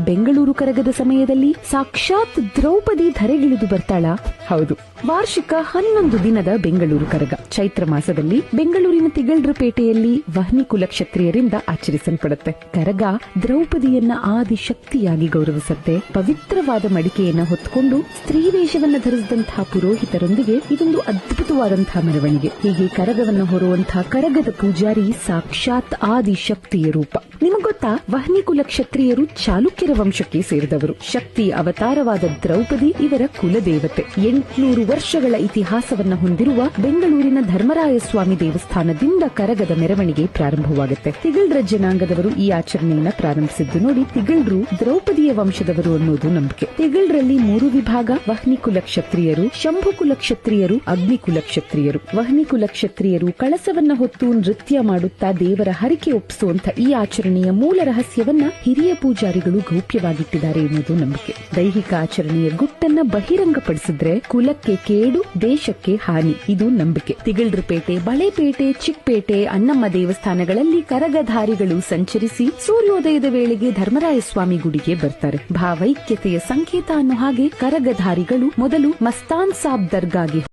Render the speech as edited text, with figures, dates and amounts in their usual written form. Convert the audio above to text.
ಬೆಂಗಳೂರು ಕರಗದ ಸಮಯದಲ್ಲಿ ಸಾಕ್ಷಾತ್ ದ್ರೌಪದಿ ಧರೆಗಿಳಿದು ಬರ್ತಾಳ. ಹೌದು, ವಾರ್ಷಿಕ 11 ದಿನದ ಬೆಂಗಳೂರು ಕರಗ ಚೈತ್ರ ಮಾಸದಲ್ಲಿ ಬೆಂಗಳೂರಿನ ತಿಗಳ್ರಪೇಟೆಯಲ್ಲಿ ವಹ್ನಿ ಕುಲ ಕ್ಷತ್ರಿಯರಿಂದ ಆಚರಿಸಲ್ಪಡುತ್ತೆ. ಕರಗ ದ್ರೌಪದಿಯನ್ನ ಆದಿಶಕ್ತಿಯಾಗಿ ಗೌರವಿಸುತ್ತೆ. ಪವಿತ್ರವಾದ ಮಡಿಕೆಯನ್ನ ಹೊತ್ತುಕೊಂಡು ಸ್ತ್ರೀ ವೇಷವನ್ನ ಧರಿಸಿದಂತಹ ಪುರೋಹಿತರೊಂದಿಗೆ ಇದೊಂದು ಅದ್ಭುತವಾದಂತಹ ಮೆರವಣಿಗೆ. ಹೀಗೆ ಕರಗವನ್ನು ಹೊರುವಂತಹ ಕರಗದ ಪೂಜಾರಿ ಸಾಕ್ಷಾತ್ ಆದಿಶಕ್ತಿಯ ರೂಪ. ನಿಮಗ್ ಗೊತ್ತಾ, ವಹ್ನಿ ಕುಲ ಕ್ಷತ್ರಿಯರು ಚಾಲುಕ್ಯರ ವಂಶಕ್ಕೆ ಸೇರಿದವರು. ಶಕ್ತಿ ಅವತಾರವಾದ ದ್ರೌಪದಿ ಇವರ ಕುಲದೇವತೆ. 800 ವರ್ಷಗಳ ಇತಿಹಾಸವನ್ನ ಹೊಂದಿರುವ ಬೆಂಗಳೂರಿನ ಧರ್ಮರಾಯ ಸ್ವಾಮಿ ದೇವಸ್ಥಾನದಿಂದ ಕರಗದ ಮೆರವಣಿಗೆ ಪ್ರಾರಂಭವಾಗುತ್ತೆ. ತಿಗಳ್ರ ಜನಾಂಗದವರು ಈ ಆಚರಣೆಯನ್ನ ಪ್ರಾರಂಭಿಸಿದ್ದು ನೋಡಿ ತಿಗಳ್ರು ದ್ರೌಪದಿಯ ವಂಶದವರು ಅನ್ನೋದು ನಂಬಿಕೆ. ತಿಗಳ್ರಲ್ಲಿ 3 ವಿಭಾಗ: ವಹ್ನಿ ಕುಲ ಕ್ಷತ್ರಿಯರು, ಶಂಭು ಕುಲ ಕ್ಷತ್ರಿಯರು, ಅಗ್ನಿ ಕುಲ ಕ್ಷತ್ರಿಯರು. ವಹ್ನಿ ಕುಲ ಕ್ಷತ್ರಿಯರು ಕಳಸವನ್ನ ಹೊತ್ತು ನೃತ್ಯ ಮಾಡುತ್ತಾ ದೇವರ ಹರಿಕೆ ಒಪ್ಪಿಸುವಂತ ಈ ಆಚರಣೆಯ ಮೂಲ ರಹಸ್ಯವನ್ನ ಹಿರಿಯ ಪೂಜಾರಿಗಳು ಗೌಪ್ಯವಾಗಿಟ್ಟಿದ್ದಾರೆ ಎನ್ನುವುದು ನಂಬಿಕೆ. ದೈಹಿಕ ಆಚರಣೆಯ ಗುಟ್ಟನ್ನ ಬಹಿರಂಗಪಡಿಸಿದ್ರೆ ಕುಲಕ್ಕೆ ಕೇಡು, ದೇಶಕ್ಕೆ ಹಾನಿ, ಇದು ನಂಬಿಕೆ. ತಿಗಳ್ರಪೇಟೆ, ಬಳೆಪೇಟೆ, ಚಿಕ್ಕಪೇಟೆ, ಅಣ್ಣಮ್ಮ ದೇವಸ್ಥಾನಗಳಲ್ಲಿ ಕರಗಧಾರಿಗಳು ಸಂಚರಿಸಿ ಸೂರ್ಯೋದಯದ ವೇಳೆಗೆ ಧರ್ಮರಾಯ ಸ್ವಾಮಿ ಗುಡಿಗೆ ಬರ್ತಾರೆ. ಭಾವೈಕ್ಯತೆಯ ಸಂಕೇತ ಅನ್ನೋ ಹಾಗೆ ಕರಗಧಾರಿಗಳು ಮೊದಲು ಮಸ್ತಾನ್ ಸಾಬ್ ದರ್ಗಾಗೆ